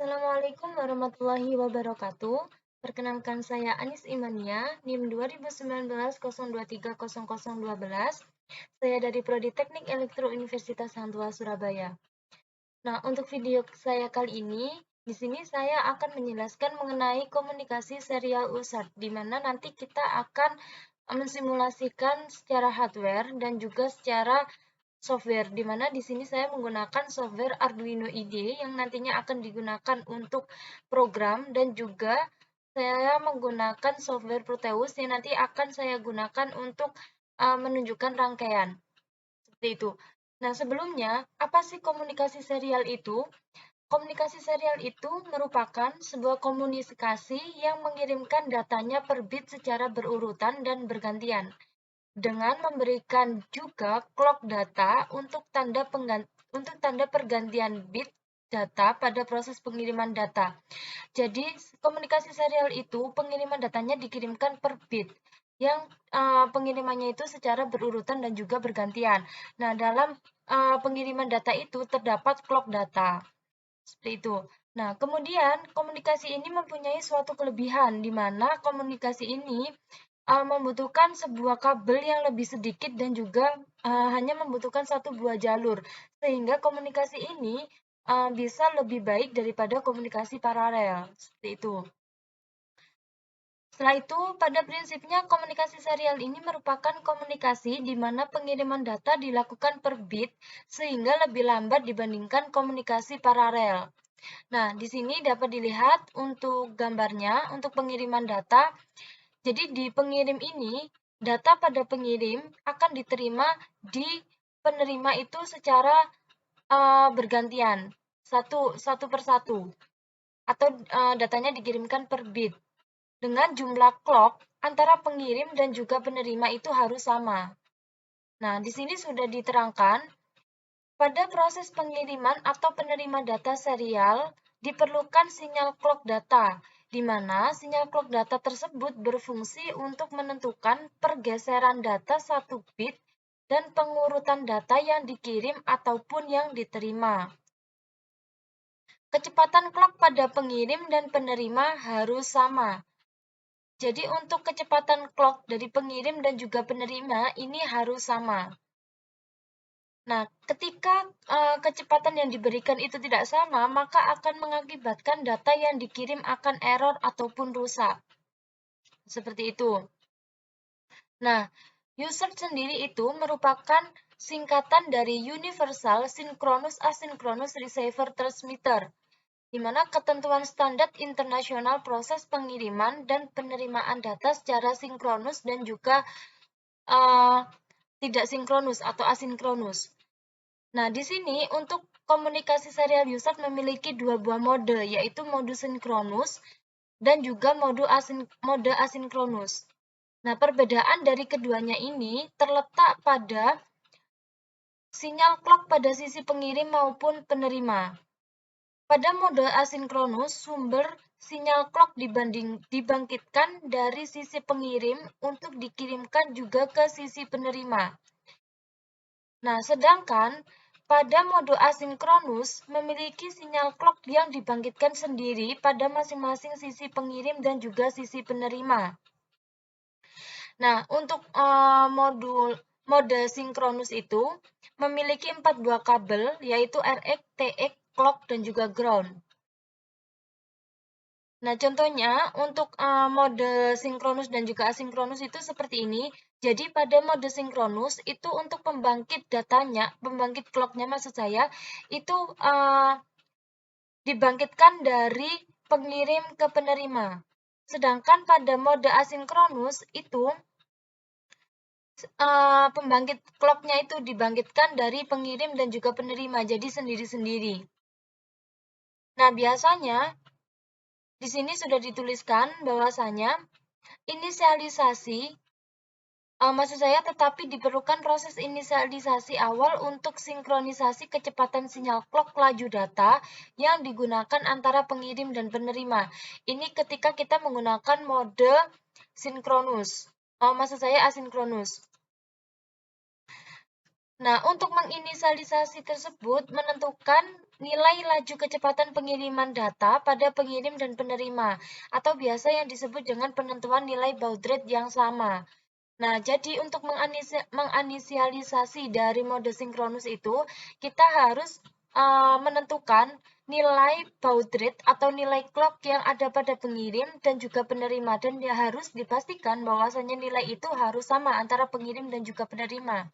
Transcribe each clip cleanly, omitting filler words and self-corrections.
Assalamualaikum warahmatullahi wabarakatuh. Perkenalkan saya Anis Imania, NIM 2019 02300012. Saya dari Prodi Teknik Elektro Universitas Hang Tuah Surabaya. Nah, untuk video saya kali ini, di sini saya akan menjelaskan mengenai komunikasi serial USART, di mana nanti kita akan mensimulasikan secara hardware dan juga secara software, di mana di sini saya menggunakan software Arduino IDE yang nantinya akan digunakan untuk program, dan juga saya menggunakan software Proteus yang nanti akan saya gunakan untuk menunjukkan rangkaian. Seperti itu. Nah, sebelumnya, apa sih komunikasi serial itu? Komunikasi serial itu merupakan sebuah komunikasi yang mengirimkan datanya per bit secara berurutan dan bergantian, dengan memberikan juga clock data untuk tanda pergantian bit data pada proses pengiriman data. Jadi, komunikasi serial itu pengiriman datanya dikirimkan per bit, yang pengirimannya itu secara berurutan dan juga bergantian. Nah, dalam pengiriman data itu terdapat clock data. Seperti itu. Nah, kemudian komunikasi ini mempunyai suatu kelebihan, di mana komunikasi ini membutuhkan sebuah kabel yang lebih sedikit dan juga hanya membutuhkan satu buah jalur, sehingga komunikasi ini bisa lebih baik daripada komunikasi paralel. Seperti itu. Setelah itu, pada prinsipnya komunikasi serial ini merupakan komunikasi di mana pengiriman data dilakukan per bit, sehingga lebih lambat dibandingkan komunikasi paralel. Nah, di sini dapat dilihat untuk gambarnya, untuk pengiriman data. Jadi di pengirim ini, data pada pengirim akan diterima di penerima itu secara bergantian, satu per satu, atau datanya dikirimkan per bit. Dengan jumlah clock antara pengirim dan juga penerima itu harus sama. Nah, di sini sudah diterangkan, pada proses pengiriman atau penerima data serial, diperlukan sinyal clock data, di mana sinyal clock data tersebut berfungsi untuk menentukan pergeseran data satu bit dan pengurutan data yang dikirim ataupun yang diterima. Kecepatan clock pada pengirim dan penerima harus sama. Jadi untuk kecepatan clock dari pengirim dan juga penerima ini harus sama. Nah, ketika kecepatan yang diberikan itu tidak sama, maka akan mengakibatkan data yang dikirim akan error ataupun rusak. Seperti itu. Nah, USART sendiri itu merupakan singkatan dari Universal Synchronous Asynchronous Receiver Transmitter, di mana ketentuan standar internasional proses pengiriman dan penerimaan data secara sinkronus dan juga tidak sinkronus atau asinkronus. Nah, di sini untuk komunikasi serial USART memiliki dua buah mode, yaitu mode sinkronus dan juga mode asinkronus. Nah, perbedaan dari keduanya ini terletak pada sinyal clock pada sisi pengirim maupun penerima. Pada mode asinkronus, sumber sinyal clock dibangkitkan dari sisi pengirim untuk dikirimkan juga ke sisi penerima. Nah, sedangkan pada mode asinkronus memiliki sinyal clock yang dibangkitkan sendiri pada masing-masing sisi pengirim dan juga sisi penerima. Nah, untuk mode sinkronus itu memiliki 4 buah kabel, yaitu RX, TX, clock, dan juga ground. Nah, contohnya untuk mode sinkronus dan juga asinkronus itu seperti ini. Jadi pada mode sinkronus itu untuk pembangkit datanya, pembangkit clocknya maksud saya, itu dibangkitkan dari pengirim ke penerima. Sedangkan pada mode asinkronus itu pembangkit clocknya itu dibangkitkan dari pengirim dan juga penerima, jadi sendiri-sendiri. Nah, biasanya di sini sudah dituliskan bahwasanya inisialisasi, maksud saya tetapi diperlukan proses inisialisasi awal untuk sinkronisasi kecepatan sinyal clock laju data yang digunakan antara pengirim dan penerima. Ini ketika kita menggunakan mode sinkronus, maksud saya asinkronus. Nah, untuk menginisialisasi tersebut menentukan nilai laju kecepatan pengiriman data pada pengirim dan penerima, atau biasa yang disebut dengan penentuan nilai baud rate yang sama. Nah, jadi untuk menginisialisasi dari mode sinkronus itu, kita harus menentukan nilai baud rate atau nilai clock yang ada pada pengirim dan juga penerima, dan dia harus dipastikan bahwasanya nilai itu harus sama antara pengirim dan juga penerima.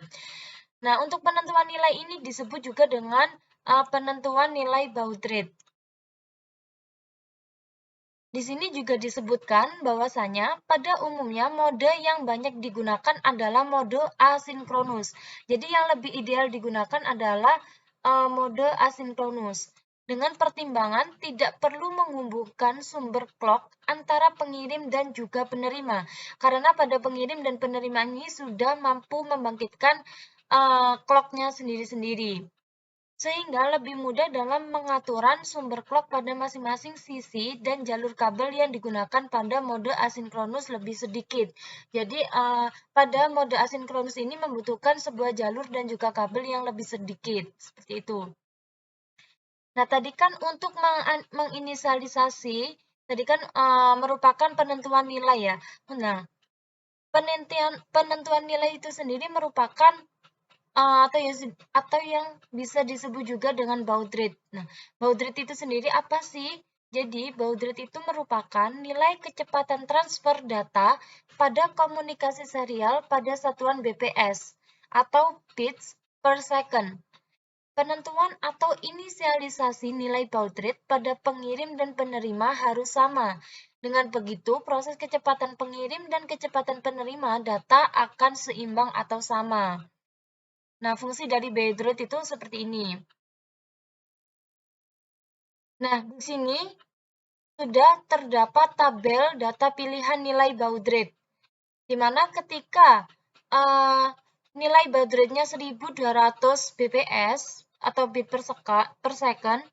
Nah, untuk penentuan nilai ini disebut juga dengan penentuan nilai baud rate. Di sini juga disebutkan bahwasanya pada umumnya mode yang banyak digunakan adalah mode asinkronus. Jadi yang lebih ideal digunakan adalah mode asinkronus. Dengan pertimbangan tidak perlu menghubungkan sumber clock antara pengirim dan juga penerima. Karena pada pengirim dan penerima ini sudah mampu membangkitkan clock-nya sendiri-sendiri, sehingga lebih mudah dalam pengaturan sumber clock pada masing-masing sisi dan jalur kabel yang digunakan pada mode asinkronus lebih sedikit. Jadi pada mode asinkronus ini membutuhkan sebuah jalur dan juga kabel yang lebih sedikit, seperti itu. Nah, tadi kan untuk menginisialisasi, tadi kan merupakan penentuan nilai ya. Nah, penentuan nilai itu sendiri merupakan atau yang bisa disebut juga dengan baud rate. Nah, baud rate itu sendiri apa sih? Jadi, baud rate itu merupakan nilai kecepatan transfer data pada komunikasi serial pada satuan BPS atau bits per second. Penentuan atau inisialisasi nilai baud rate pada pengirim dan penerima harus sama. Dengan begitu, proses kecepatan pengirim dan kecepatan penerima data akan seimbang atau sama. Nah, fungsi dari baud rate itu seperti ini. Nah, di sini sudah terdapat tabel data pilihan nilai baud rate, di mana ketika nilai baud rate-nya 1200 bps atau bit per second,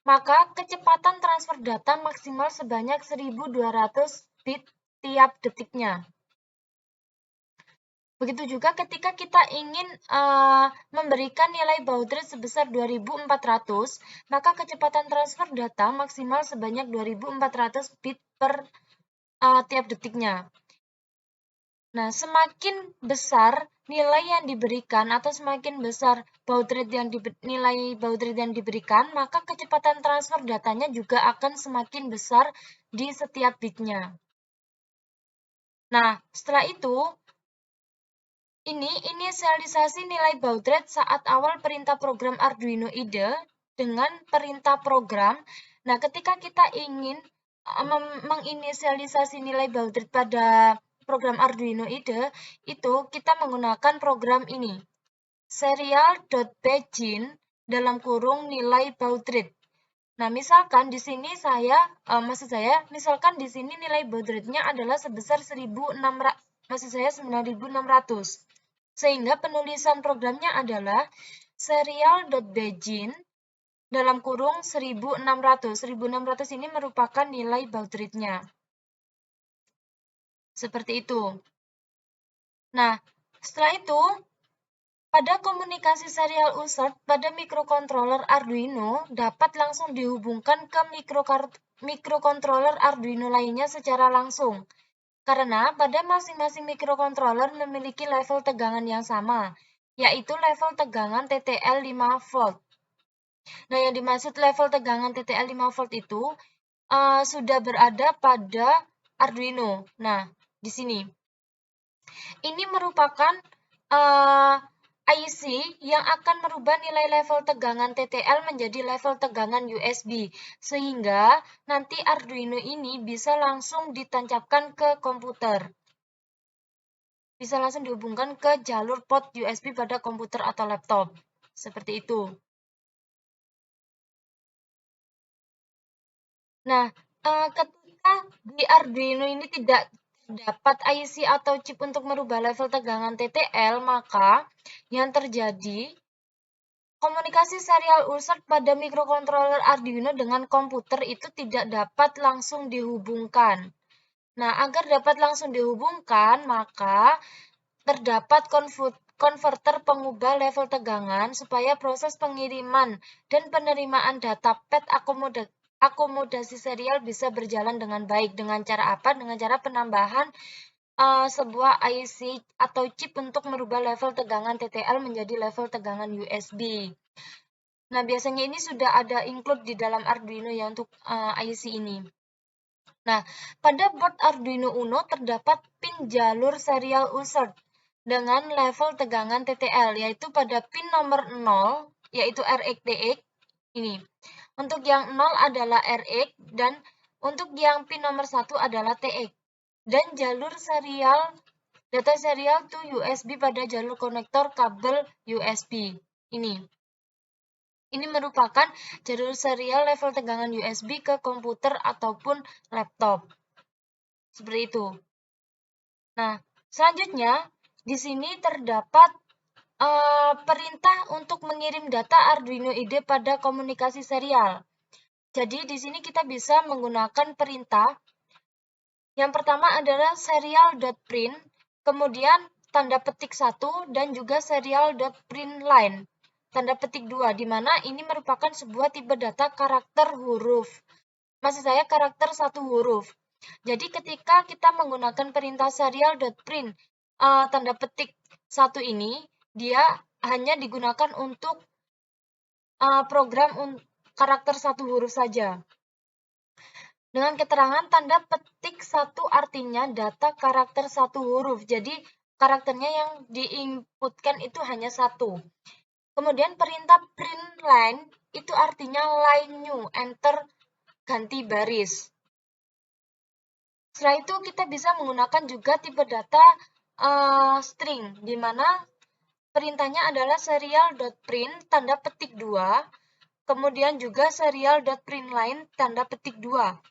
maka kecepatan transfer data maksimal sebanyak 1200 bit tiap detiknya. Begitu juga ketika kita ingin memberikan nilai baud rate sebesar 2400, maka kecepatan transfer data maksimal sebanyak 2400 bit per tiap detiknya. Nah, semakin besar nilai yang diberikan atau semakin besar nilai baud rate yang diberikan, maka kecepatan transfer datanya juga akan semakin besar di setiap bitnya. Nah, setelah itu, ini inisialisasi nilai baud rate saat awal perintah program Arduino IDE dengan perintah program. Nah, ketika kita ingin menginisialisasi nilai baud rate pada program Arduino IDE, itu kita menggunakan program ini, serial.begin dalam kurung nilai baud rate. Nah, misalkan di sini misalkan di sini nilai baud rate-nya adalah sebesar 9600, sehingga penulisan programnya adalah serial.begin dalam kurung 1600. 1600 ini merupakan nilai baud rate-nya. Seperti itu. Nah, setelah itu, pada komunikasi serial USART pada mikrokontroler Arduino dapat langsung dihubungkan ke mikrokontroler Arduino lainnya secara langsung. Karena pada masing-masing mikrokontroler memiliki level tegangan yang sama, yaitu level tegangan TTL 5V. Nah, yang dimaksud level tegangan TTL 5V itu sudah berada pada Arduino. Nah, di sini. Ini merupakan IC yang akan merubah nilai level tegangan TTL menjadi level tegangan USB, sehingga nanti Arduino ini bisa langsung ditancapkan ke komputer. Bisa langsung dihubungkan ke jalur port USB pada komputer atau laptop. Seperti itu. Nah, ketika di Arduino ini tidak terdapat IC atau chip untuk merubah level tegangan TTL, maka yang terjadi komunikasi serial USART pada mikrokontroler Arduino dengan komputer itu tidak dapat langsung dihubungkan. Nah, agar dapat langsung dihubungkan, maka terdapat konverter pengubah level tegangan supaya proses pengiriman dan penerimaan data PET akomodasi serial bisa berjalan dengan baik. Dengan cara apa? Dengan cara penambahan sebuah IC atau chip untuk merubah level tegangan TTL menjadi level tegangan USB. Nah, biasanya ini sudah ada include di dalam Arduino ya untuk IC ini. Nah, pada board Arduino Uno terdapat pin jalur serial insert dengan level tegangan TTL, yaitu pada pin nomor 0, yaitu RX TX, ini. Untuk yang 0 adalah RX, dan untuk yang pin nomor 1 adalah TX. Dan jalur serial, data serial to USB pada jalur konektor kabel USB, ini. Ini merupakan jalur serial level tegangan USB ke komputer ataupun laptop. Seperti itu. Nah, selanjutnya di sini terdapat perintah untuk mengirim data Arduino IDE pada komunikasi serial. Jadi di sini kita bisa menggunakan perintah. Yang pertama adalah serial.print, kemudian tanda petik 1 dan juga serial.printline. Tanda petik 2, di mana ini merupakan sebuah tipe data karakter huruf. Maksud saya karakter satu huruf. Jadi ketika kita menggunakan perintah serial.print tanda petik 1 ini, dia hanya digunakan untuk program karakter satu huruf saja. Dengan keterangan tanda petik 1 artinya data karakter satu huruf. Jadi karakternya yang diinputkan itu hanya 1. Kemudian perintah print line itu artinya line new, enter, ganti baris. Setelah itu kita bisa menggunakan juga tipe data string, di mana perintahnya adalah serial.print tanda petik 2, kemudian juga serial.printline tanda petik 2.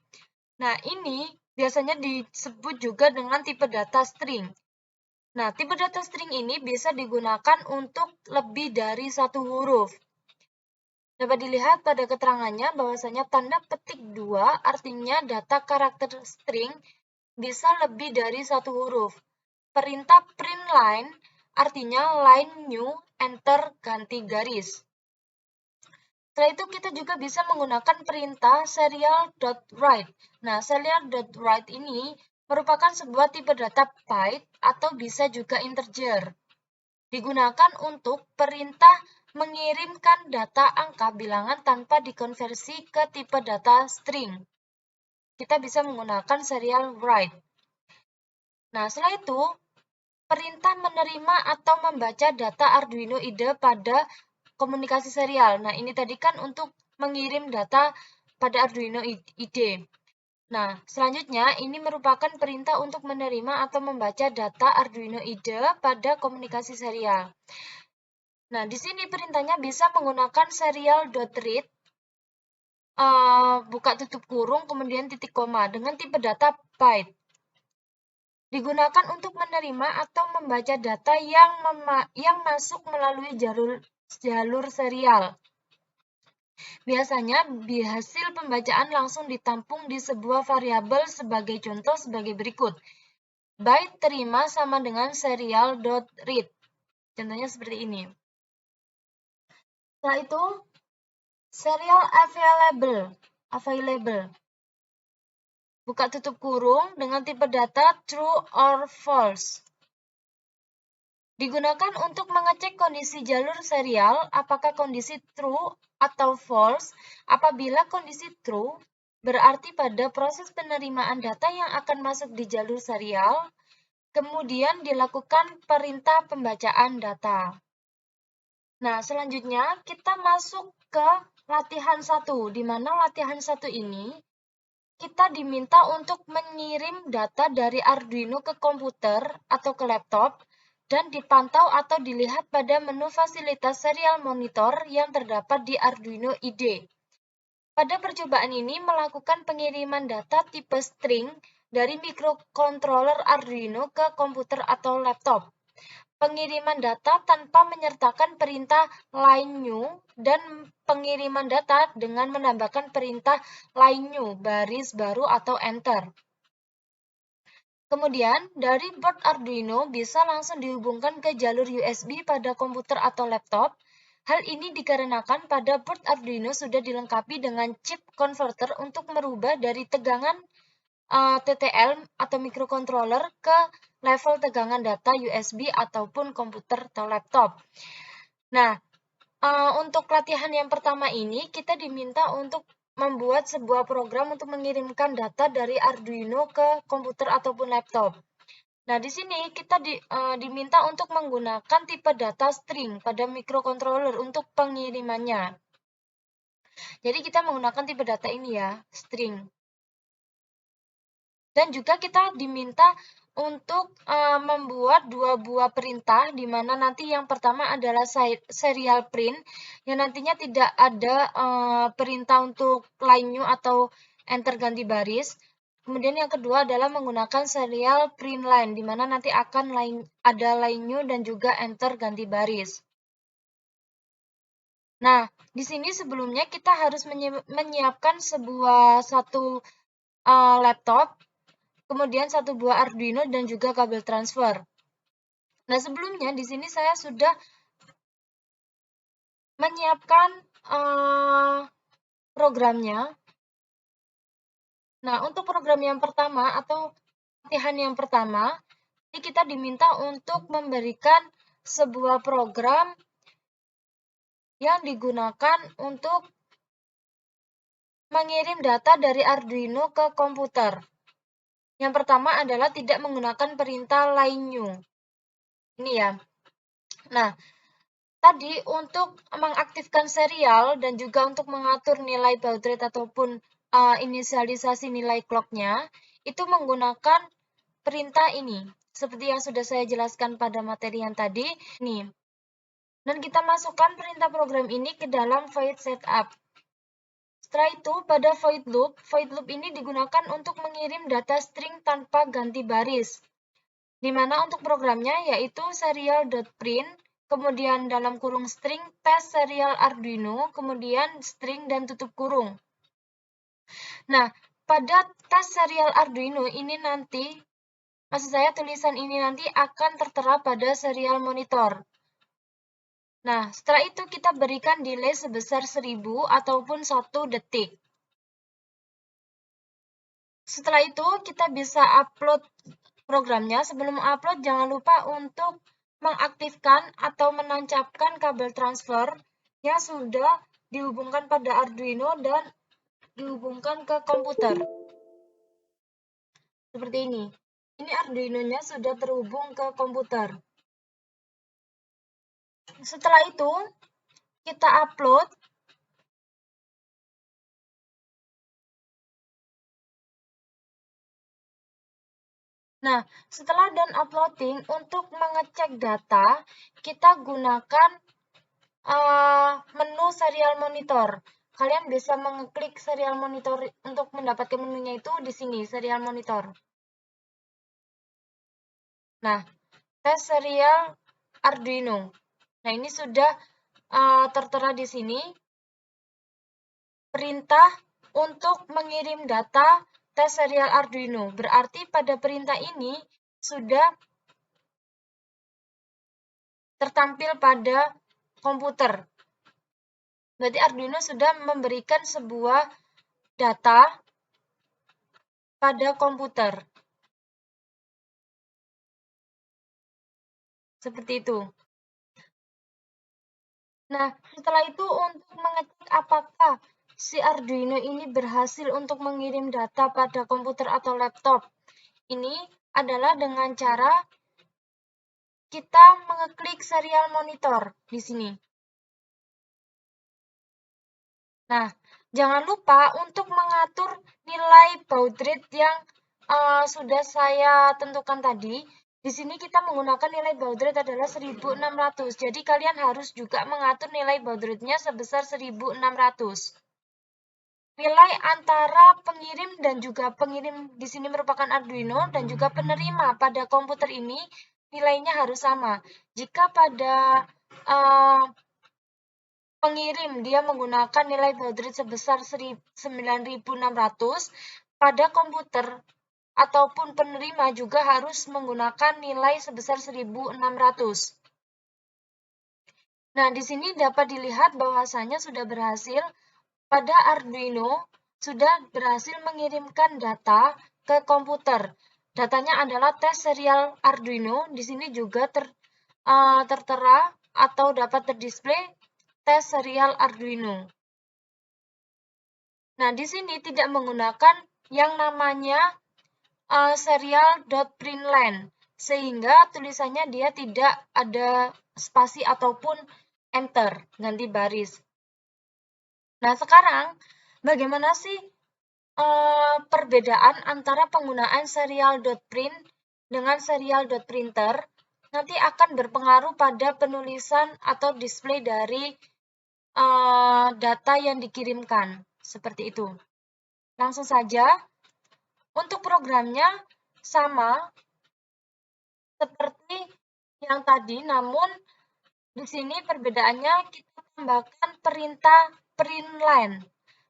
Nah, ini biasanya disebut juga dengan tipe data string. Nah, tipe data string ini bisa digunakan untuk lebih dari satu huruf. Dapat dilihat pada keterangannya bahwasanya tanda petik 2 artinya data karakter string bisa lebih dari satu huruf. Perintah print line artinya line new, enter, ganti garis. Setelah itu kita juga bisa menggunakan perintah serial.write. Nah, serial.write ini merupakan sebuah tipe data byte atau bisa juga integer. Digunakan untuk perintah mengirimkan data angka bilangan tanpa dikonversi ke tipe data string. Kita bisa menggunakan serial write. Nah, setelah itu, perintah menerima atau membaca data Arduino IDE pada komunikasi serial. Nah, ini tadi kan untuk mengirim data pada Arduino IDE. Nah, selanjutnya ini merupakan perintah untuk menerima atau membaca data Arduino IDE pada komunikasi serial. Nah, di sini perintahnya bisa menggunakan serial.read, buka tutup kurung, kemudian titik koma dengan tipe data byte. Digunakan untuk menerima atau membaca data yang masuk melalui jalur serial. Biasanya hasil pembacaan langsung ditampung di sebuah variabel sebagai contoh sebagai berikut. Byte terima sama dengan serial.read. Contohnya seperti ini. Setelah itu, serial available. Buka tutup kurung dengan tipe data true or false. Digunakan untuk mengecek kondisi jalur serial, apakah kondisi true atau false. Apabila kondisi true, berarti pada proses penerimaan data yang akan masuk di jalur serial, kemudian dilakukan perintah pembacaan data. Nah, selanjutnya kita masuk ke latihan 1, di mana latihan 1 ini kita diminta untuk mengirim data dari Arduino ke komputer atau ke laptop dan dipantau atau dilihat pada menu fasilitas serial monitor yang terdapat di Arduino IDE. Pada percobaan ini melakukan pengiriman data tipe string dari mikrokontroler Arduino ke komputer atau laptop. Pengiriman data tanpa menyertakan perintah line new dan pengiriman data dengan menambahkan perintah line new, baris baru atau enter. Kemudian, dari board Arduino bisa langsung dihubungkan ke jalur USB pada komputer atau laptop. Hal ini dikarenakan pada board Arduino sudah dilengkapi dengan chip converter untuk merubah dari tegangan TTL atau microcontroller ke level tegangan data USB ataupun komputer atau laptop. Nah, untuk latihan yang pertama ini, kita diminta untuk membuat sebuah program untuk mengirimkan data dari Arduino ke komputer ataupun laptop. Nah, di sini kita diminta untuk menggunakan tipe data string pada microcontroller untuk pengirimannya. Jadi kita menggunakan tipe data ini ya, string. Dan juga kita diminta untuk membuat dua buah perintah, di mana nanti yang pertama adalah serial print, yang nantinya tidak ada perintah untuk line new atau enter ganti baris. Kemudian yang kedua adalah menggunakan serial print line, di mana nanti akan ada line new dan juga enter ganti baris. Nah, di sini sebelumnya kita harus menyiapkan satu laptop, kemudian satu buah Arduino dan juga kabel transfer. Nah, sebelumnya di sini saya sudah menyiapkan programnya. Nah, untuk program yang pertama atau latihan yang pertama, ini kita diminta untuk memberikan sebuah program yang digunakan untuk mengirim data dari Arduino ke komputer. Yang pertama adalah tidak menggunakan perintah line new. Ini ya. Nah, tadi untuk mengaktifkan serial dan juga untuk mengatur nilai baud rate ataupun inisialisasi nilai clock-nya, itu menggunakan perintah ini. Seperti yang sudah saya jelaskan pada materi yang tadi, nih. Dan kita masukkan perintah program ini ke dalam void setup. Setelah itu, pada void loop ini digunakan untuk mengirim data string tanpa ganti baris. Di mana untuk programnya yaitu serial.print, kemudian dalam kurung string test serial Arduino, kemudian string dan tutup kurung. Nah, pada tes serial Arduino ini nanti, maksud saya tulisan ini nanti akan tertera pada serial monitor. Nah, setelah itu kita berikan delay sebesar 1000 ataupun 1 detik. Setelah itu kita bisa upload programnya. Sebelum upload, jangan lupa untuk mengaktifkan atau menancapkan kabel transfer yang sudah dihubungkan pada Arduino dan dihubungkan ke komputer. Seperti ini. Ini Arduino-nya sudah terhubung ke komputer. Setelah itu, kita upload. Nah, setelah done uploading, untuk mengecek data, kita gunakan menu serial monitor. Kalian bisa mengeklik serial monitor untuk mendapatkan menunya itu di sini, serial monitor. Nah, tes serial Arduino. Nah, ini sudah tertera di sini. Perintah untuk mengirim data tes serial Arduino. Berarti pada perintah ini sudah tertampil pada komputer. Berarti Arduino sudah memberikan sebuah data pada komputer. Seperti itu. Nah, setelah itu untuk mengecek apakah si Arduino ini berhasil untuk mengirim data pada komputer atau laptop. Ini adalah dengan cara kita mengeklik serial monitor di sini. Nah, jangan lupa untuk mengatur nilai baud rate yang sudah saya tentukan tadi. Di sini kita menggunakan nilai baud rate adalah 1600. Jadi kalian harus juga mengatur nilai baud rate-nya sebesar 1600. Nilai antara pengirim dan juga pengirim di sini merupakan Arduino dan juga penerima pada komputer ini nilainya harus sama. Jika pada pengirim dia menggunakan nilai baud rate sebesar 9600, pada komputer ataupun penerima juga harus menggunakan nilai sebesar 1.600. Nah, di sini dapat dilihat bahwasanya sudah berhasil pada Arduino sudah berhasil mengirimkan data ke komputer. Datanya adalah tes serial Arduino. Di sini juga tertera atau dapat terdisplay tes serial Arduino. Nah, di sini tidak menggunakan yang namanya serial.println, sehingga tulisannya dia tidak ada spasi ataupun enter, ganti baris. Nah, sekarang bagaimana sih perbedaan antara penggunaan serial.print dengan serial.printer? Nanti akan berpengaruh pada penulisan atau display dari data yang dikirimkan. Seperti itu. Langsung saja. Untuk programnya sama seperti yang tadi, namun di sini perbedaannya kita tambahkan perintah println.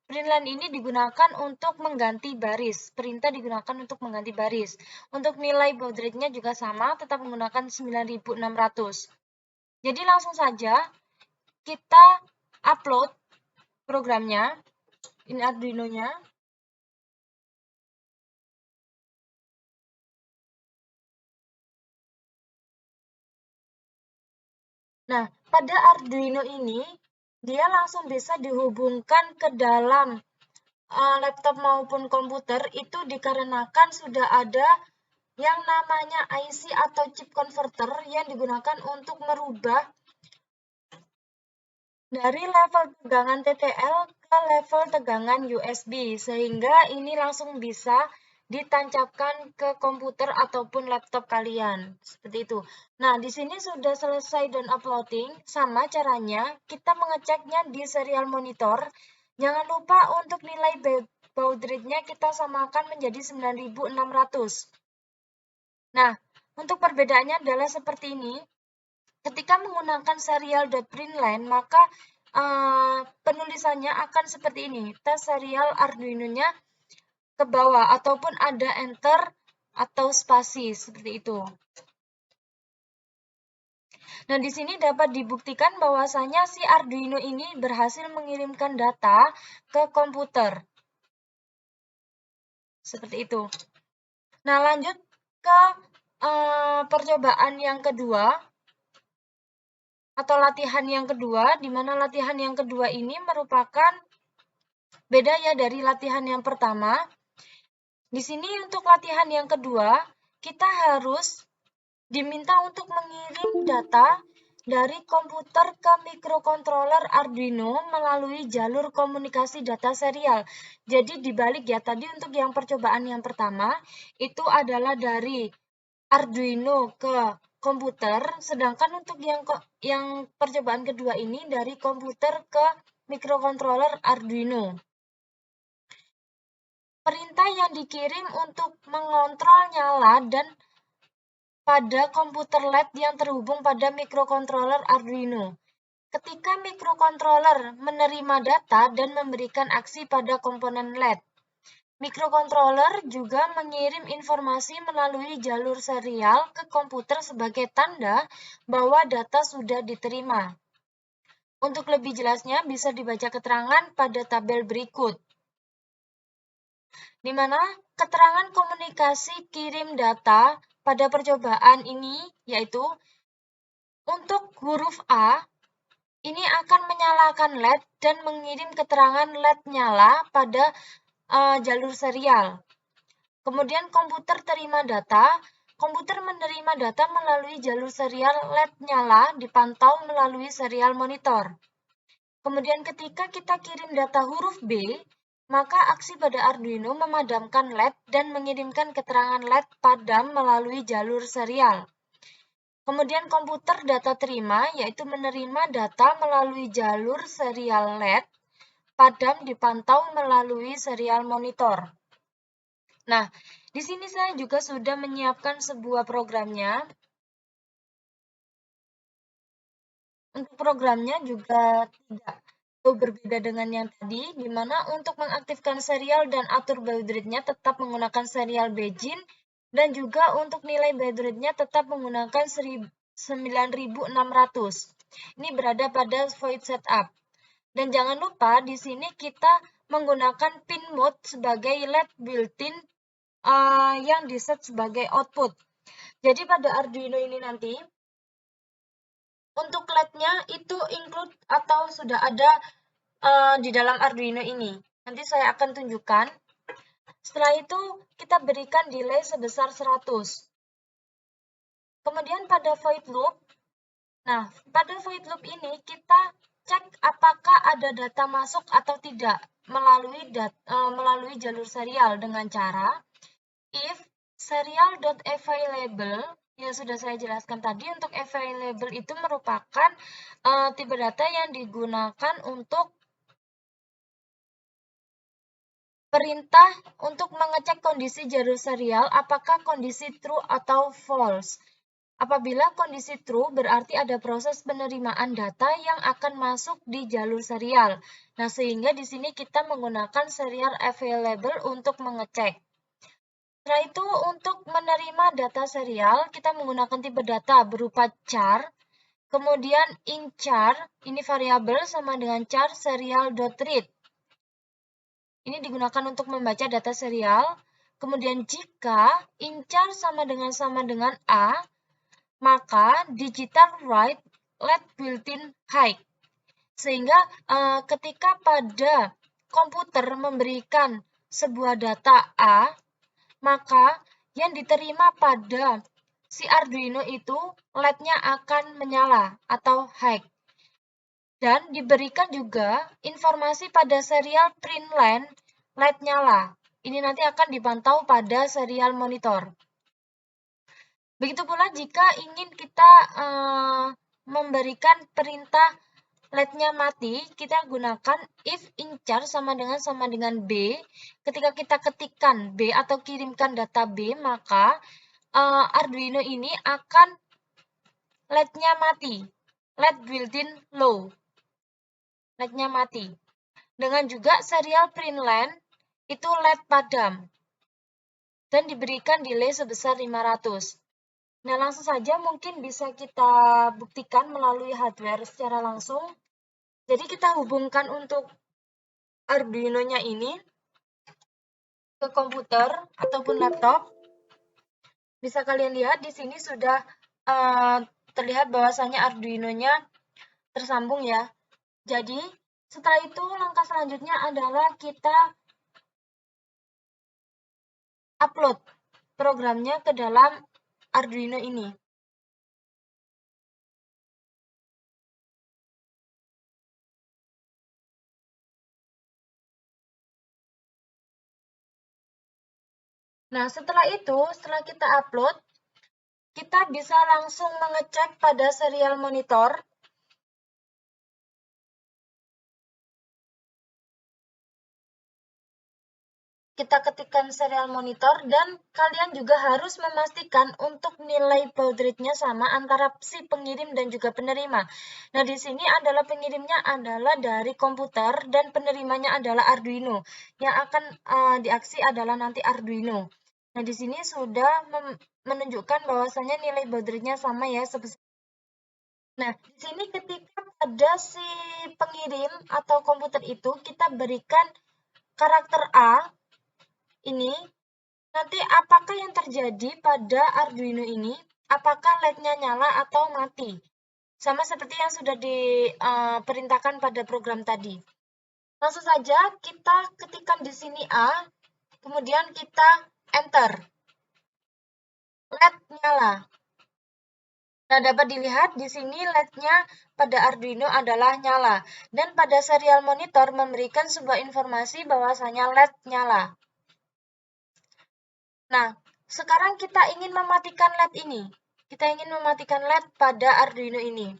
Println ini digunakan untuk mengganti baris. Perintah digunakan untuk mengganti baris. Untuk nilai baud rate-nya juga sama, tetap menggunakan 9.600. Jadi langsung saja kita upload programnya, ini Arduino-nya. Nah, pada Arduino ini, dia langsung bisa dihubungkan ke dalam laptop maupun komputer itu dikarenakan sudah ada yang namanya IC atau chip converter yang digunakan untuk merubah dari level tegangan TTL ke level tegangan USB, sehingga ini langsung bisa ditancapkan ke komputer ataupun laptop kalian. Seperti itu. Nah, di sini sudah selesai dan uploading. Sama caranya, kita mengeceknya di serial monitor. Jangan lupa untuk nilai baud rate-nya kita samakan menjadi 9.600. Nah, untuk perbedaannya adalah seperti ini. Ketika menggunakan serial.println, maka penulisannya akan seperti ini. Tes serial Arduino-nya ke bawah ataupun ada enter atau spasi seperti itu. Nah, di sini dapat dibuktikan bahwasanya si Arduino ini berhasil mengirimkan data ke komputer. Seperti itu. Nah, lanjut ke percobaan yang kedua atau latihan yang kedua, di mana latihan yang kedua ini merupakan beda ya dari latihan yang pertama. Di sini untuk latihan yang kedua, kita harus diminta untuk mengirim data dari komputer ke microcontroller Arduino melalui jalur komunikasi data serial. Jadi dibalik ya, tadi untuk yang percobaan yang pertama, itu adalah dari Arduino ke komputer, sedangkan untuk yang percobaan kedua ini dari komputer ke microcontroller Arduino. Perintah yang dikirim untuk mengontrol nyala dan pada komputer LED yang terhubung pada microcontroller Arduino. Ketika microcontroller menerima data dan memberikan aksi pada komponen LED, microcontroller juga mengirim informasi melalui jalur serial ke komputer sebagai tanda bahwa data sudah diterima. Untuk lebih jelasnya bisa dibaca keterangan pada tabel berikut, di mana keterangan komunikasi kirim data pada percobaan ini yaitu untuk huruf A ini akan menyalakan LED dan mengirim keterangan LED nyala pada jalur serial. Kemudian komputer terima data, komputer menerima data melalui jalur serial LED nyala dipantau melalui serial monitor. Kemudian ketika kita kirim data huruf B, maka aksi pada Arduino memadamkan LED dan mengirimkan keterangan LED padam melalui jalur serial. Kemudian komputer data terima, yaitu menerima data melalui jalur serial LED, padam dipantau melalui serial monitor. Nah, di sini saya juga sudah menyiapkan sebuah programnya. Untuk programnya juga tidak berbeda dengan yang tadi, di mana untuk mengaktifkan serial dan atur baud rate-nya tetap menggunakan serial Beijing, dan juga untuk nilai baud rate-nya tetap menggunakan 9600. Ini berada pada void setup. Dan jangan lupa di sini kita menggunakan pin mode sebagai LED built-in yang di-set sebagai output. Jadi pada Arduino ini nanti, untuk LED-nya itu include atau sudah ada di dalam Arduino ini. Nanti saya akan tunjukkan. Setelah itu kita berikan delay sebesar 100. Kemudian pada void loop, nah pada void loop ini kita cek apakah ada data masuk atau tidak melalui jalur serial dengan cara if serial.available yang sudah saya jelaskan tadi. Untuk available itu merupakan tipe data yang digunakan untuk perintah untuk mengecek kondisi jalur serial apakah kondisi true atau false. Apabila kondisi true berarti ada proses penerimaan data yang akan masuk di jalur serial. Nah, sehingga di sini kita menggunakan serial available untuk mengecek. Setelah itu untuk menerima data serial kita menggunakan tipe data berupa char. Kemudian in char ini variabel sama dengan char serial.read. Ini digunakan untuk membaca data serial. Kemudian jika incar sama dengan A, maka digital write let built-in high. Sehingga ketika pada komputer memberikan sebuah data A, maka yang diterima pada si Arduino itu LED-nya akan menyala atau high. Dan diberikan juga informasi pada serial print line LED nyala. Ini nanti akan dipantau pada serial monitor. Begitu pula jika ingin kita memberikan perintah LED-nya mati, kita gunakan if incar sama dengan B. Ketika kita ketikkan B atau kirimkan data B, maka Arduino ini akan LED-nya mati. LED built-in low. LED-nya mati. Dengan juga serial print line itu LED padam dan diberikan delay sebesar 500. Nah, langsung saja mungkin bisa kita buktikan melalui hardware secara langsung. Jadi kita hubungkan untuk Arduino-nya ini ke komputer ataupun laptop. Bisa kalian lihat di sini sudah terlihat bahwasanya Arduino-nya tersambung ya. Jadi setelah itu langkah selanjutnya adalah kita upload programnya ke dalam Arduino ini. Nah, setelah kita upload, kita bisa langsung mengecek pada serial monitor. Kita ketikkan serial monitor dan kalian juga harus memastikan untuk nilai baud rate-nya sama antara si pengirim dan juga penerima. Nah, di sini adalah pengirimnya adalah dari komputer dan penerimanya adalah Arduino. Yang akan diaksi adalah nanti Arduino. Nah, di sini sudah menunjukkan bahwasanya nilai baud rate-nya sama ya. Nah, di sini ketika pada si pengirim atau komputer itu kita berikan karakter A, ini, nanti apakah yang terjadi pada Arduino ini? Apakah LED-nya nyala atau mati? Sama seperti yang sudah diperintahkan pada program tadi. Langsung saja kita ketikkan di sini A, kemudian kita enter. LED nyala. Nah, dapat dilihat di sini LED-nya pada Arduino adalah nyala. Dan pada serial monitor memberikan sebuah informasi bahwasanya LED nyala. Nah, sekarang kita ingin mematikan LED ini. Kita ingin mematikan LED pada Arduino ini.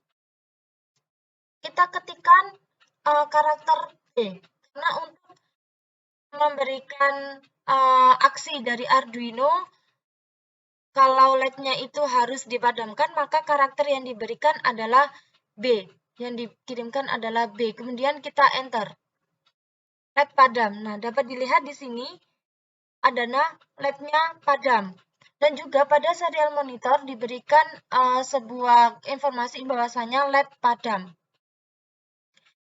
Kita ketikkan karakter B. Karena untuk memberikan aksi dari Arduino, kalau LED-nya itu harus dipadamkan, maka karakter yang diberikan adalah B. yang dikirimkan adalah B. Kemudian kita enter. LED padam. Nah, dapat dilihat di sini adalah LED-nya padam. Dan juga pada serial monitor diberikan sebuah informasi bahwasanya LED padam.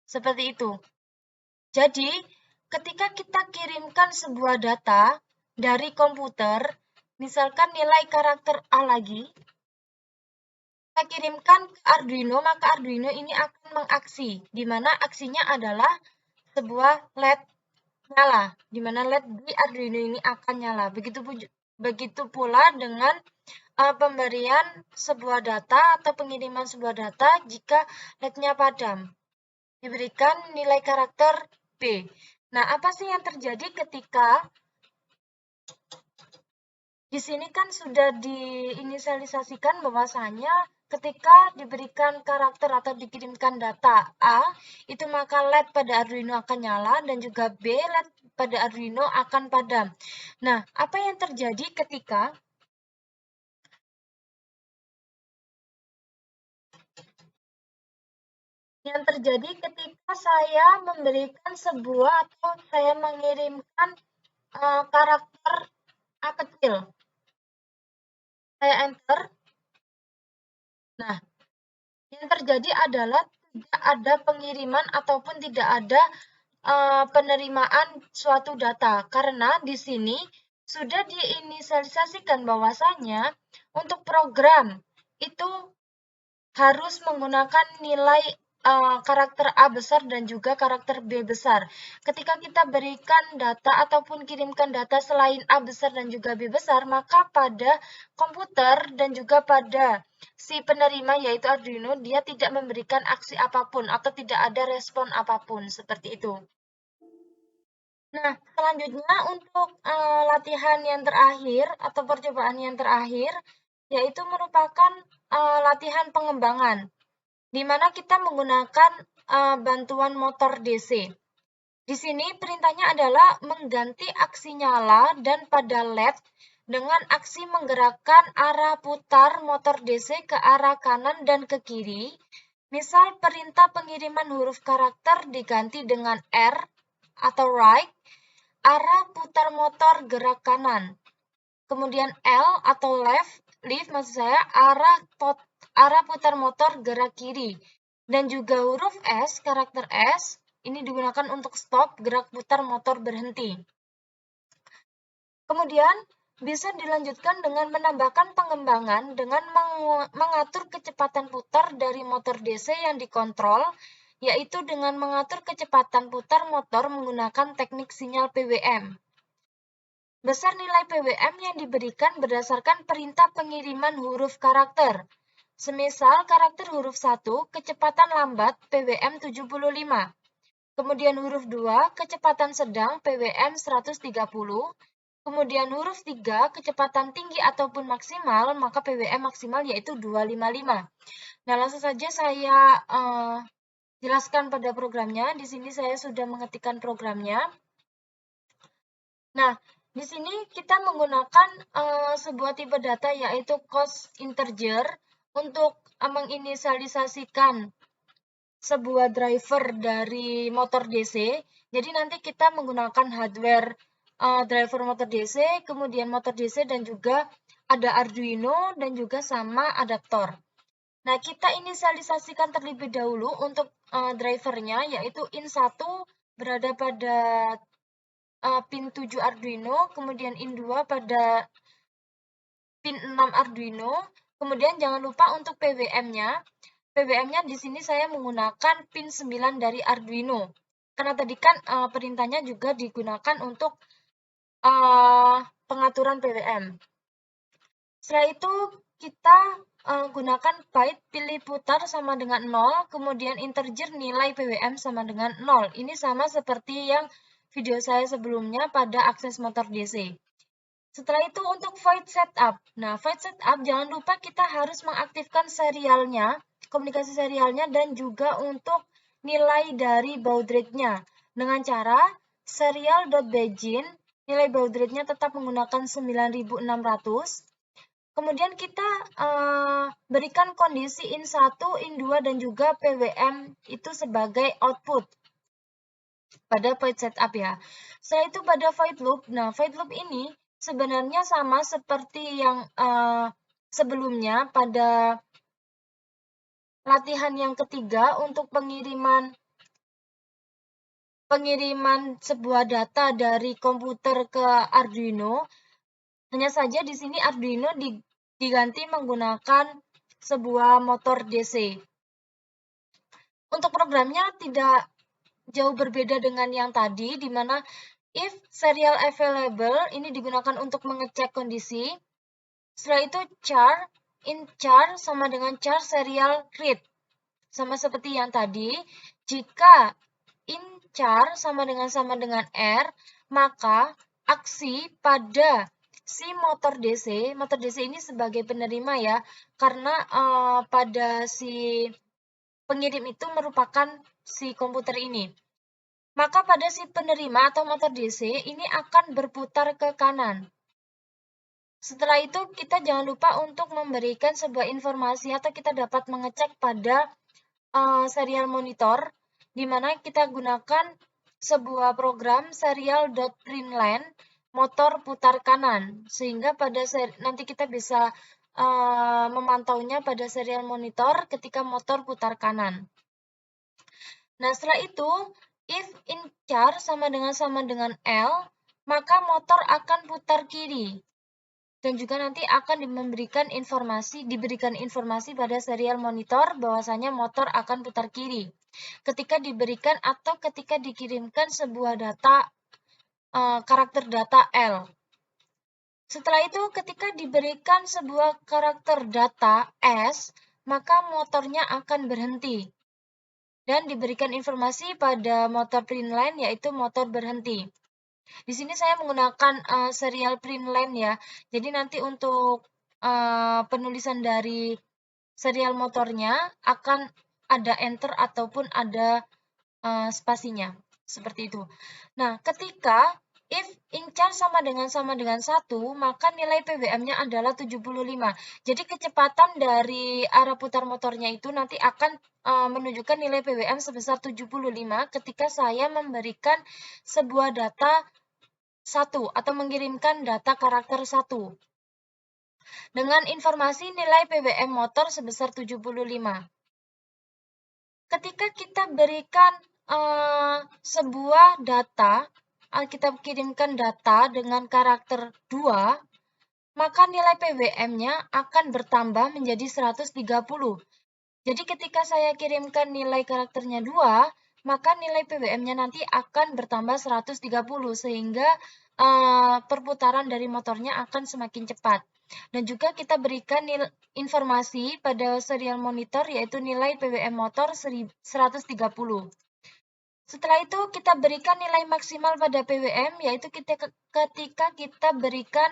Seperti itu. Jadi, ketika kita kirimkan sebuah data dari komputer, misalkan nilai karakter A lagi, kita kirimkan ke Arduino, maka Arduino ini akan mengaksi, di mana aksinya adalah sebuah LED nyala, di mana LED di Arduino ini akan nyala. Begitu pula dengan pemberian sebuah data atau pengiriman sebuah data jika LED-nya padam. Diberikan nilai karakter B. Nah, apa sih yang terjadi ketika di sini kan sudah diinisialisasikan bahwasanya ketika diberikan karakter atau dikirimkan data A, itu maka LED pada Arduino akan nyala dan juga B, LED pada Arduino akan padam. Nah, apa yang terjadi ketika saya memberikan sebuah atau saya mengirimkan karakter A kecil. Saya enter. Nah, yang terjadi adalah tidak ada pengiriman ataupun tidak ada penerimaan suatu data. Karena di sini sudah diinisialisasikan bahwasanya untuk program itu harus menggunakan nilai karakter A besar dan juga karakter B besar. Ketika kita berikan data ataupun kirimkan data selain A besar dan juga B besar, maka pada komputer dan juga pada si penerima yaitu Arduino, dia tidak memberikan aksi apapun atau tidak ada respon apapun, seperti itu. Nah, selanjutnya untuk latihan yang terakhir atau percobaan yang terakhir, yaitu merupakan latihan pengembangan, di mana kita menggunakan bantuan motor DC. Di sini perintahnya adalah mengganti aksi nyala dan pada LED dengan aksi menggerakkan arah putar motor DC ke arah kanan dan ke kiri. Misal perintah pengiriman huruf karakter diganti dengan R atau right, arah putar motor gerak kanan. Kemudian L atau left maksud saya arah putar motor gerak kiri. Dan juga huruf S, karakter S, ini digunakan untuk stop, gerak putar motor berhenti. Kemudian bisa dilanjutkan dengan menambahkan pengembangan dengan mengatur kecepatan putar dari motor DC yang dikontrol, yaitu dengan mengatur kecepatan putar motor menggunakan teknik sinyal PWM. Besar nilai PWM yang diberikan berdasarkan perintah pengiriman huruf karakter. Semisal karakter huruf 1, kecepatan lambat PWM 75. Kemudian huruf 2, kecepatan sedang PWM 130. Kemudian huruf 3, kecepatan tinggi ataupun maksimal, maka PWM maksimal yaitu 255. Nah, langsung saja saya jelaskan pada programnya. Di sini saya sudah mengetikkan programnya. Nah, di sini kita menggunakan sebuah tipe data yaitu cost integer untuk menginisialisasikan sebuah driver dari motor DC. Jadi nanti kita menggunakan hardware driver motor DC, kemudian motor DC dan juga ada Arduino dan juga sama adaptor. Nah, kita inisialisasikan terlebih dahulu untuk drivernya yaitu in1 berada pada pin 7 Arduino, kemudian in2 pada pin 6 Arduino, kemudian jangan lupa untuk PWM-nya. PWM-nya di sini saya menggunakan pin 9 dari Arduino. Karena tadi kan perintahnya juga digunakan untuk pengaturan PWM. Setelah itu kita gunakan byte pilih putar sama dengan 0, kemudian integer nilai PWM sama dengan 0. Ini sama seperti yang video saya sebelumnya pada akses motor DC. Setelah itu untuk void setup. Nah, void setup jangan lupa kita harus mengaktifkan serialnya, komunikasi serialnya dan juga untuk nilai dari baud rate-nya. Dengan cara serial.begin, nilai baud rate-nya tetap menggunakan 9600. Kemudian kita berikan kondisi in1, in2, dan juga PWM itu sebagai output pada void setup ya. Setelah itu pada void loop, nah void loop ini sebenarnya sama seperti yang sebelumnya pada latihan yang ketiga untuk pengiriman sebuah data dari komputer ke Arduino. Hanya saja di sini Arduino diganti menggunakan sebuah motor DC. Untuk programnya tidak jauh berbeda dengan yang tadi, di mana if serial available ini digunakan untuk mengecek kondisi. Setelah itu char, in char sama dengan char serial read. Sama seperti yang tadi, jika in char sama dengan R, maka aksi pada si motor DC ini sebagai penerima ya, karena pada si pengirim itu merupakan si komputer ini. Maka pada si penerima atau motor DC ini akan berputar ke kanan. Setelah itu kita jangan lupa untuk memberikan sebuah informasi atau kita dapat mengecek pada serial monitor, di mana kita gunakan sebuah program serial.println motor putar kanan, sehingga pada nanti kita bisa memantaunya pada serial monitor ketika motor putar kanan. Nah, setelah itu, if in char sama dengan L, maka motor akan putar kiri. Dan juga nanti akan diberikan informasi pada serial monitor bahwasanya motor akan putar kiri. Ketika diberikan atau ketika dikirimkan sebuah data, karakter data L. Setelah itu ketika diberikan sebuah karakter data S, maka motornya akan berhenti. Dan diberikan informasi pada motor println yaitu motor berhenti. Di sini saya menggunakan serial println ya. Jadi nanti untuk penulisan dari serial motornya akan ada enter ataupun ada spasinya. Seperti itu. Nah, ketika if in char sama dengan 1, maka nilai PWM-nya adalah 75. Jadi kecepatan dari arah putar motornya itu nanti akan menunjukkan nilai PWM sebesar 75 ketika saya memberikan sebuah data 1 atau mengirimkan data karakter 1 dengan informasi nilai PWM motor sebesar 75. Ketika kita berikan sebuah data, kita kirimkan data dengan karakter 2, maka nilai PWM-nya akan bertambah menjadi 130. Jadi ketika saya kirimkan nilai karakternya 2, maka nilai PWM-nya nanti akan bertambah 130 sehingga perputaran dari motornya akan semakin cepat. Dan juga kita berikan informasi pada serial monitor yaitu nilai PWM motor 130. Setelah itu kita berikan nilai maksimal pada PWM yaitu ketika kita berikan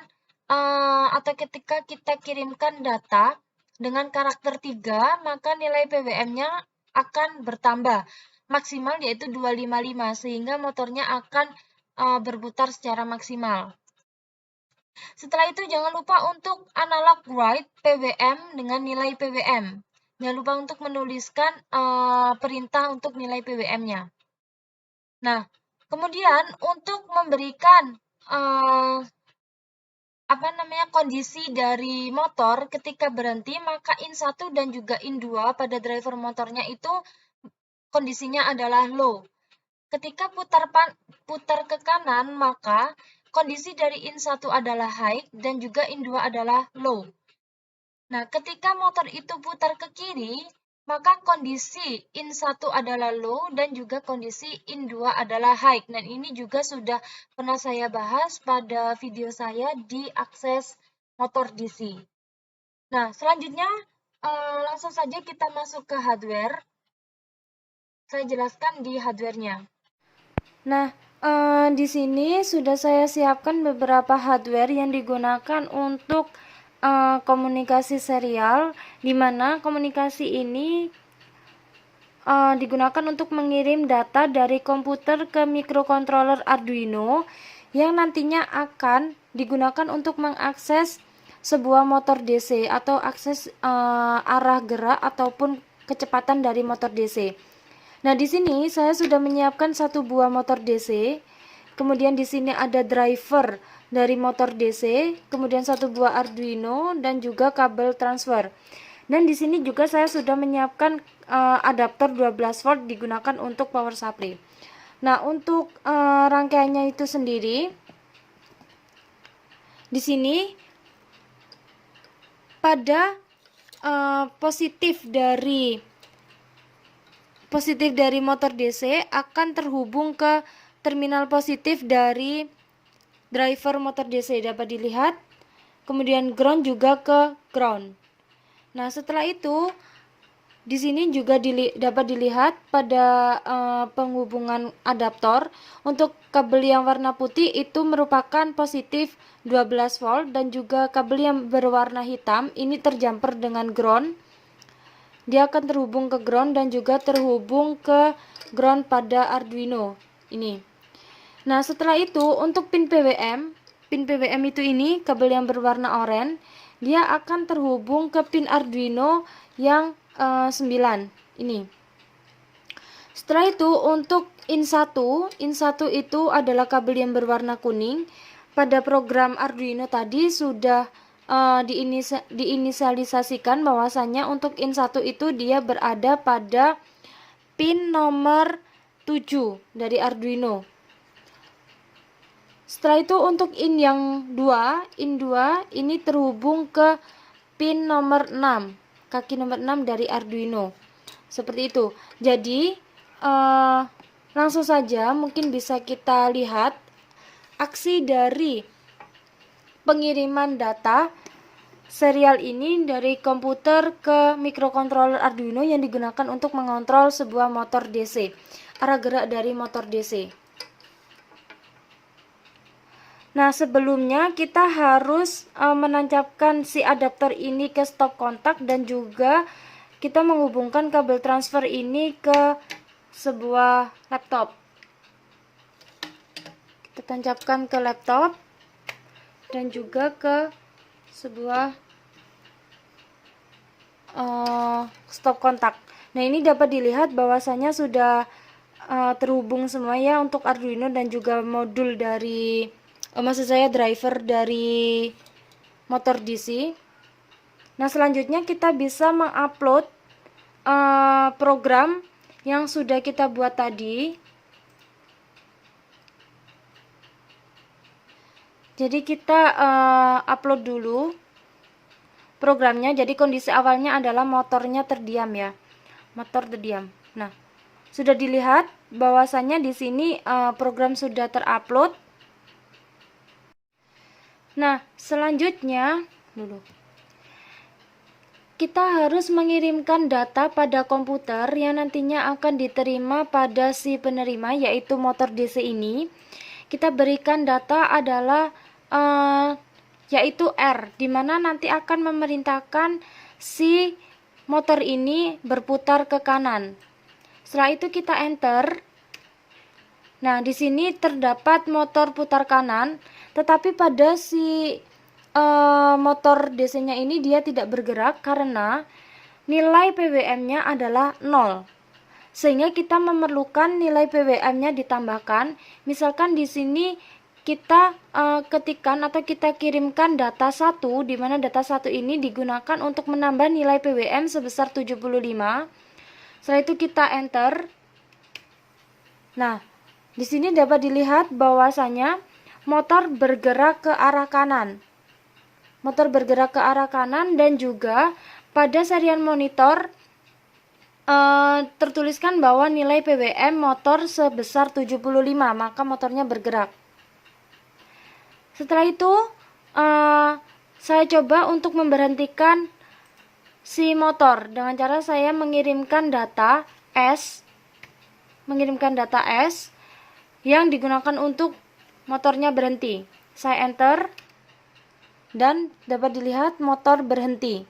atau ketika kita kirimkan data dengan karakter 3, maka nilai PWM-nya akan bertambah maksimal yaitu 255 sehingga motornya akan berputar secara maksimal. Setelah itu jangan lupa untuk analog write PWM dengan nilai PWM. Jangan lupa untuk menuliskan perintah untuk nilai PWM-nya. Nah, kemudian untuk memberikan kondisi dari motor ketika berhenti, maka in1 dan juga in2 pada driver motornya itu kondisinya adalah low. Ketika putar ke kanan, maka kondisi dari in1 adalah high dan juga in2 adalah low. Nah, ketika motor itu putar ke kiri, maka kondisi in1 adalah low dan juga kondisi in2 adalah high. Dan ini juga sudah pernah saya bahas pada video saya di akses motor DC. Nah, selanjutnya langsung saja kita masuk ke hardware. Saya jelaskan di hardware-nya. Nah, di sini sudah saya siapkan beberapa hardware yang digunakan untuk komunikasi serial, di mana komunikasi ini digunakan untuk mengirim data dari komputer ke microcontroller Arduino yang nantinya akan digunakan untuk mengakses sebuah motor DC atau akses arah gerak ataupun kecepatan dari motor DC. Nah, di sini saya sudah menyiapkan satu buah motor DC. Kemudian di sini ada driver dari motor DC, kemudian satu buah Arduino dan juga kabel transfer. Dan di sini juga saya sudah menyiapkan adaptor 12 volt digunakan untuk power supply. Nah, untuk rangkaiannya itu sendiri di sini pada positif dari motor DC akan terhubung ke terminal positif dari driver motor DC, dapat dilihat. Kemudian ground juga ke ground. Nah, setelah itu di sini juga dapat dilihat pada penghubungan adaptor. Untuk kabel yang warna putih itu merupakan positif 12 volt dan juga kabel yang berwarna hitam ini terjumper dengan ground. Dia akan terhubung ke ground dan juga terhubung ke ground pada Arduino ini. Nah, setelah itu untuk pin PWM itu ini kabel yang berwarna oranye, dia akan terhubung ke pin Arduino yang 9 ini. Setelah itu untuk in 1 itu adalah kabel yang berwarna kuning. Pada program Arduino tadi sudah diinisialisasikan bahwasannya untuk in 1 itu dia berada pada pin nomor 7 dari Arduino. Setelah itu untuk in yang 2 ini terhubung ke pin nomor 6, kaki nomor 6 dari Arduino. Seperti itu. Jadi langsung saja mungkin bisa kita lihat aksi dari pengiriman data serial ini dari komputer ke microcontroller Arduino yang digunakan untuk mengontrol sebuah motor DC, arah gerak dari motor DC. Nah, sebelumnya kita harus menancapkan si adaptor ini ke stop kontak dan juga kita menghubungkan kabel transfer ini ke sebuah laptop. Kita tancapkan ke laptop dan juga ke sebuah stop kontak. Nah, ini dapat dilihat bahwasanya sudah terhubung semua ya untuk Arduino dan juga modul dari maksud saya driver dari motor DC. Nah, selanjutnya kita bisa mengupload program yang sudah kita buat tadi. Jadi kita upload dulu programnya. Jadi kondisi awalnya adalah motornya terdiam ya, motor terdiam. Nah, sudah dilihat bahwasannya di sini program sudah terupload. Nah, selanjutnya kita harus mengirimkan data pada komputer yang nantinya akan diterima pada si penerima, yaitu motor DC ini. Kita berikan data adalah yaitu R, dimana nanti akan memerintahkan si motor ini berputar ke kanan. Setelah itu kita enter. Nah, di sini terdapat motor putar kanan, tetapi pada si motor DC-nya ini dia tidak bergerak karena nilai PWM-nya adalah 0. Sehingga kita memerlukan nilai PWM-nya ditambahkan. Misalkan di sini kita ketikkan atau kita kirimkan data 1, di mana data 1 ini digunakan untuk menambah nilai PWM sebesar 75. Setelah itu kita enter. Nah, di sini dapat dilihat bahwasanya motor bergerak ke arah kanan. Motor bergerak ke arah kanan dan juga pada serial monitor tertuliskan bahwa nilai PWM motor sebesar 75, maka motornya bergerak. Setelah itu saya coba untuk memberhentikan si motor dengan cara saya mengirimkan data S yang digunakan untuk motornya berhenti. Saya enter dan dapat dilihat motor berhenti.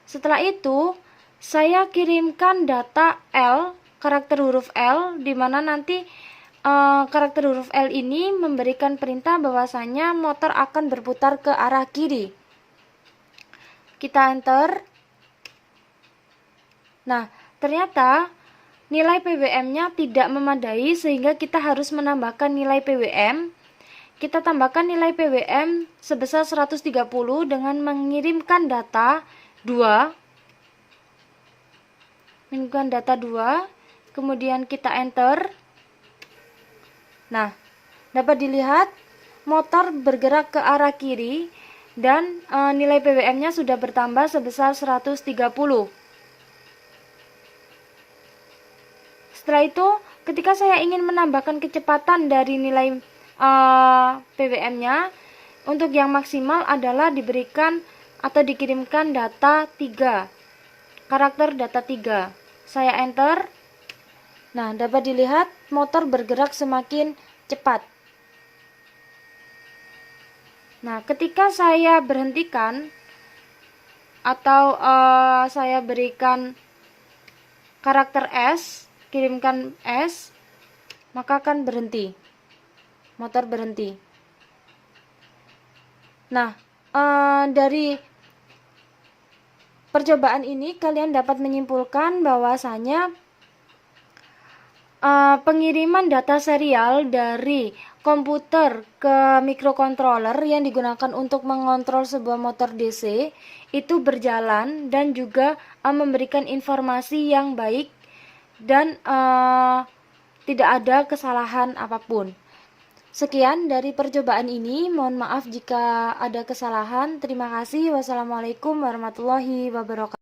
Setelah itu saya kirimkan data L, karakter huruf L, di mana nanti karakter huruf L ini memberikan perintah bahwasanya motor akan berputar ke arah kiri. Kita enter. Nah, ternyata nilai PWM-nya tidak memadai sehingga kita harus menambahkan nilai PWM. Kita tambahkan nilai PWM sebesar 130 dengan mengirimkan data 2. Mengirimkan data 2, kemudian kita enter. Nah, dapat dilihat motor bergerak ke arah kiri dan nilai PWM-nya sudah bertambah sebesar 130. Setelah itu, ketika saya ingin menambahkan kecepatan dari nilai PWM-nya, untuk yang maksimal adalah diberikan atau dikirimkan data 3, karakter data 3. Saya enter. Nah, dapat dilihat motor bergerak semakin cepat. Nah, ketika saya berhentikan atau saya berikan karakter S, kirimkan S, maka akan berhenti. Motor berhenti. Nah, dari percobaan ini kalian dapat menyimpulkan bahwasanya pengiriman data serial dari komputer ke microcontroller yang digunakan untuk mengontrol sebuah motor DC itu berjalan dan juga memberikan informasi yang baik dan tidak ada kesalahan apapun. Sekian dari percobaan ini, mohon maaf jika ada kesalahan. Terima kasih. Wassalamualaikum warahmatullahi wabarakatuh.